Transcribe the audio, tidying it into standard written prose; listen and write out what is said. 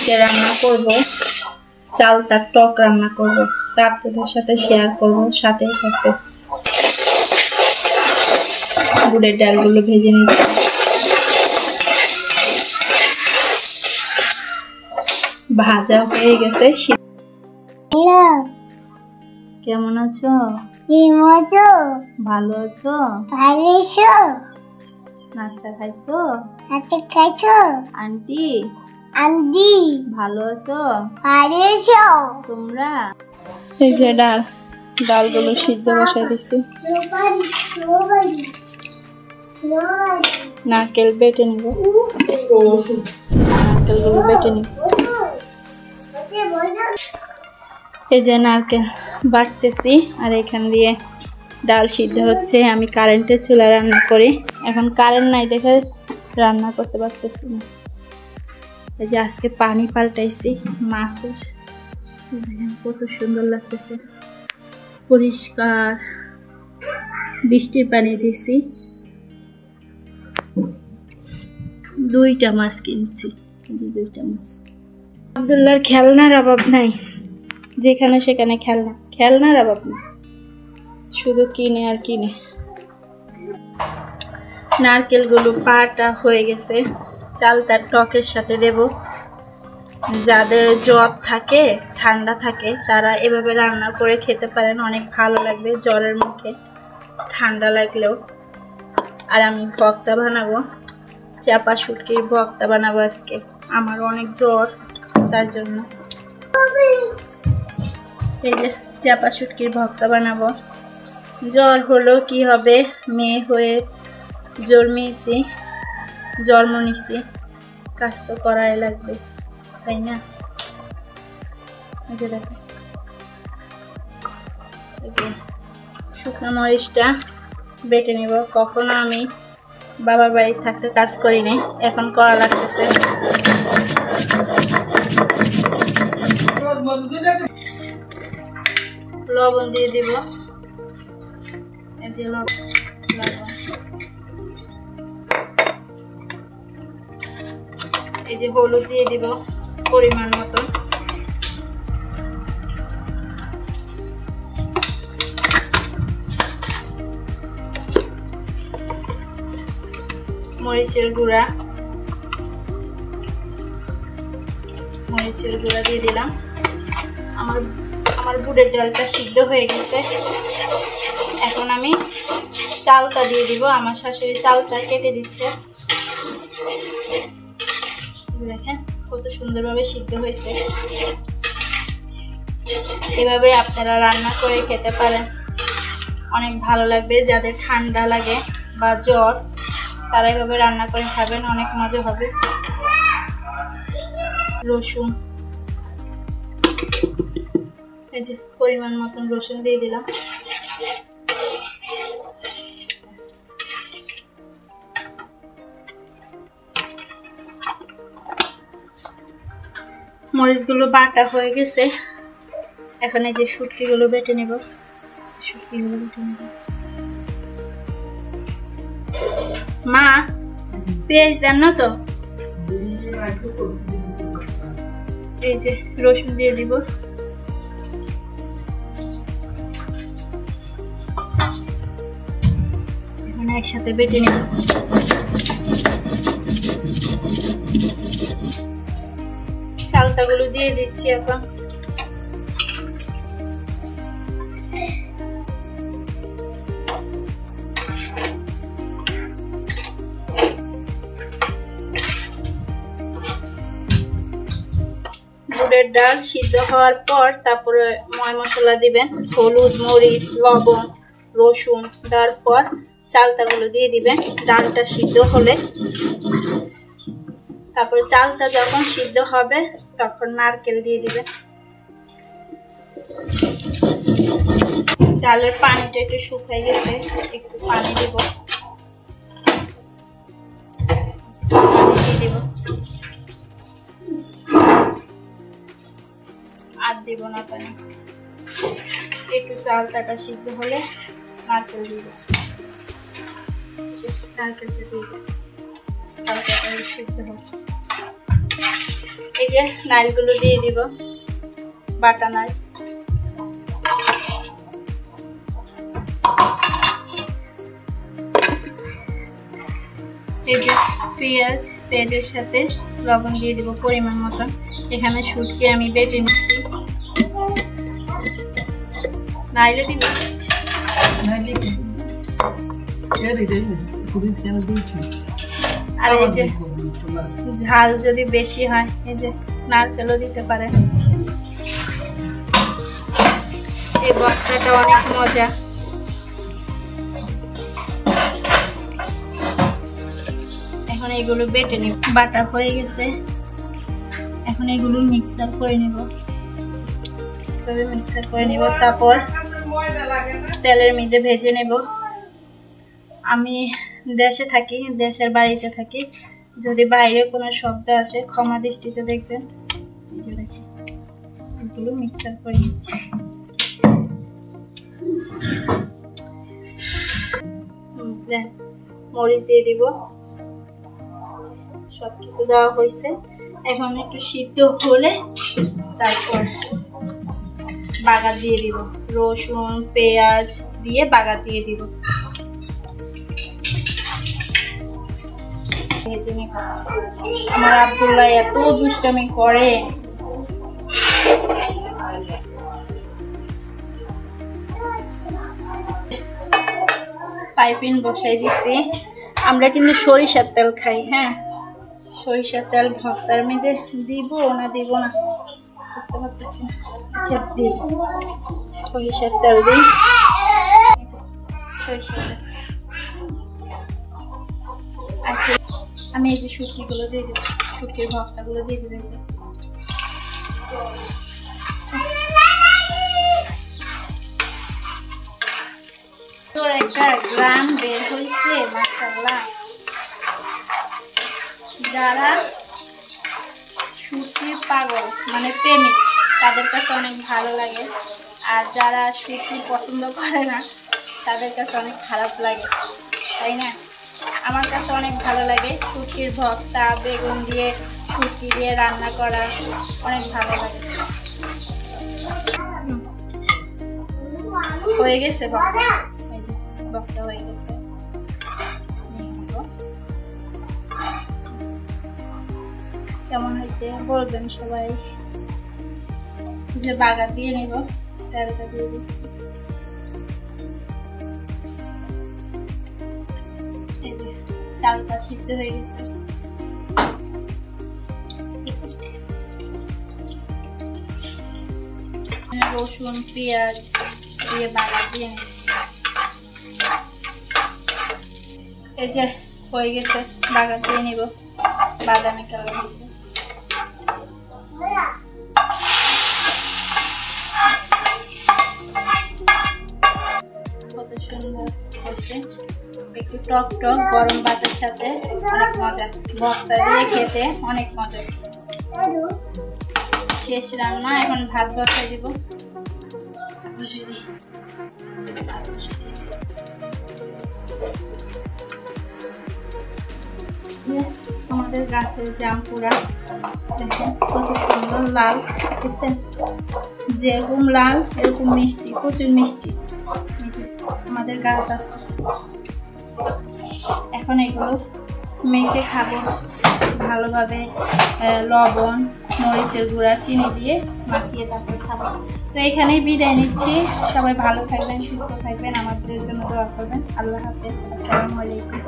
আজকে রান্না করব চালতার টক রান্না করব, তা আপনাদের সাথে শেয়ার করব, সাথেই থাকবে। গুড়ের ডালগুলো ভেজে নিচ্ছি। ভাজা হয়ে গেছে। কেমন আছো? ভালো আছো? নাস্তা খাইছো? আন্টি ভালো আছো? তোমরা? এই যে ডালগুলো সিদ্ধ বসাই দিছি। নারকেল বেটে নিব, নারকেলগুলো বেটে নিব। এই যে নারকেল বাটতেছি, আর এখান দিয়ে ডাল সিদ্ধ হচ্ছে। আমি কারেন্টের চুলা রান্না করি, এখন কারেন্ট নাই দেখে রান্না করতে পারতেছি না। এই যে আজকে পানি পাল্টাইছি মাছের, কত সুন্দর লাগতেছে, পরিষ্কার বৃষ্টির পানি দিছি। 2টা মাছ কিনছি, 2টা মাছ। আব্দুল্লাহর খেলনার অভাব নাই, যেখানে সেখানে খেলনার অভাব নেই, শুধু কিনে আর কিনে। নারকেলগুলো পাটা হয়ে গেছে, চালতার টকের সাথে দেব। যাদের জ্বর থাকে, ঠান্ডা থাকে, তারা এভাবে রান্না করে খেতে পারেন, অনেক ভালো লাগবে জ্বরের মুখে, ঠান্ডা লাগলেও। আর আমি ভর্তা বানাবো, চাপা শুটকির ভর্তা বানাবো আজকে। আমার অনেক জ্বর, তার জন্য এই যে চাপা শুটকির ভর্তা বানাবো। জ্বর হলো কি হবে, মেয়ে হয়ে জন্ম নিছি, কাজ তো করাই লাগবে, তাই না? এই যে দেখো, শুকনো মরিচটা বেটে নিব। কখনো আমি বাবার বাড়ি থাকতে কাজ করিনি, এখন করা লাগতেছে। লবণ দিয়ে দিব, এই যে লবণ, এই যে হলুদ দিয়ে দিব পরিমাণ মতো। মরিচের গুঁড়া দিয়ে দিলাম। আমার বুটের ডালটা সিদ্ধ হয়ে গেছে, এখন আমি চালটা দিয়ে দিব। আমার শাশুড়ি চালটা কেটে দিচ্ছে, দেখেন কত সুন্দরভাবে সিদ্ধ হয়েছে। এভাবে আপনারা রান্না করে খেতে পারেন, অনেক ভালো লাগবে। যাদের ঠান্ডা লাগে বা জ্বর, তারা এভাবে রান্না করে খাবেন, অনেক মজা হবে। রসুন, এই যে পরিমাণ মতন রসুন দিয়ে দিলাম। মরিচগুলো বাটা হয়ে গেছে, এখন এই যে শুটকিগুলো বেটে নেব। মা পেঁয়াজ দেন না তো? এই যে রসুন দিয়ে দিব, এখন একসাথে বেটে নেব। চালতাগুলো দিয়ে দিচ্ছি এখন। বুটের ডাল সিদ্ধ হওয়ার পর তারপরে ময় মশলা দিবেন, হলুদ, মরিচ, লবণ, রসুন দেওয়ার পর চালতাগুলো দিয়ে দিবেন। ডালটা সিদ্ধ হলে, তারপর চালটা যখন সিদ্ধ হবে তখন নারকেল দিয়ে দিবেন। ডালের পানিটা একটু শুকিয়ে গেছে, একটু পানি দিব, আর দিব না পানি। একটু চালটাটা সিদ্ধ হলে নারকেল দিব, নারকেল দিয়ে চালটাটা সিদ্ধ হবে। এই যে নারকেলগুলো দিয়ে দিব, বাটা নারকেল। এই যে পেঁয়াজের সাথে লবণ দিয়ে দিব পরিমাণ মতন। এখানে শুটকি আমি বেটে নিচ্ছি, নাইলে দিব আর এই যে ঝাল যদি বেশি হয় এই যে নারকেলও দিতে পারে। এই ভর্তাটা অনেক মজা। এখন এগুলো বেটে নিব, বাটা হয়ে গেছে। এখন এগুলো মিক্সার করে নিব, তারপর তেলের মধ্যে ভেজে নেব। আমি দেশে থাকি, দেশের বাড়িতে থাকি, যদি বাইরে কোনো শব্দ আসে ক্ষমা দৃষ্টিতে দেখবেন। এগুলো মিক্সার করে নিচ্ছি। মরিচ দিয়ে দিব, সবকিছু দেওয়া হয়েছে। এখন একটু সিদ্ধ হলে তারপর বাগার দিয়ে দিব, রসুন পেঁয়াজ দিয়ে বাগার দিয়ে দিব। ভেজে নিব। আমার আব্দুল্লাহ এত দুষ্টামি করে, পাইপিং বসাই দিচ্ছি। আমরা কিন্তু সরিষার তেল খাই, হ্যাঁ সরিষার তেল ভর্তার মধ্যে দিব না দিব না বুঝতে পারতেছি না। আচ্ছা দিই, সরিষার তেল দিই, সরিষার তেল। আচ্ছা আমি এই যে শুটকিগুলো দিয়ে দেবো, শুটকির ভর্তাগুলো দিয়ে দেবো। এই যে তোর একটা গ্রাম বের হয়েছে মাশাআল্লাহ। যারা শুটকির পাগল মানে প্রেমিক তাদের কাছে অনেক ভালো লাগে, আর যারা শুটকি পছন্দ করে না তাদের কাছে অনেক খারাপ লাগে, তাই না? আমার কাছে অনেক ভালো লাগে শুটকির ভর্তা, বেগুন দিয়ে শুটকি দিয়ে রান্না করা অনেক ভালো লাগে। হয়ে গেছে ভর্তা, এই যে ভর্তা হয়ে গেছে। কেমন হয়েছে বলবেন সবাই। যে বাগার দিয়ে নিব, তেলটা দিয়ে দিচ্ছি। চালটা সিদ্ধ হয়ে গেছে। রসুন পেঁয়াজ দিয়ে বাগার দিয়ে নিচ্ছি। এই যে হয়ে গেছে, বাগার দিয়ে নিব। বাদামি কালার হয়েছে। কত সুন্দর হয়েছে, একটু টক টক গরম ভাতের সাথে অনেক মজা, ভর্তা দিয়ে খেতে অনেক মজা। শেষ রান্না, এখন ভাত বসাই দিব। আমাদের গাছের জামপুরা দেখেন কত সুন্দর লাল, দেখছেন যেরকম লাল এরকম মিষ্টি, প্রচুর মিষ্টি। আমাদের গাছ আছে, এখন এগুলো মেখে খাবো ভালোভাবে। লবণ মরিচের গুঁড়া চিনি দিয়ে মাখিয়ে তারপর খাবো। তো এখানেই বিদায় নিচ্ছি। সবাই ভালো থাকবেন, সুস্থ থাকবেন, আমাদের জন্য দোয়া করবেন। আল্লাহ হাফেজ, আসসালামু আলাইকুম।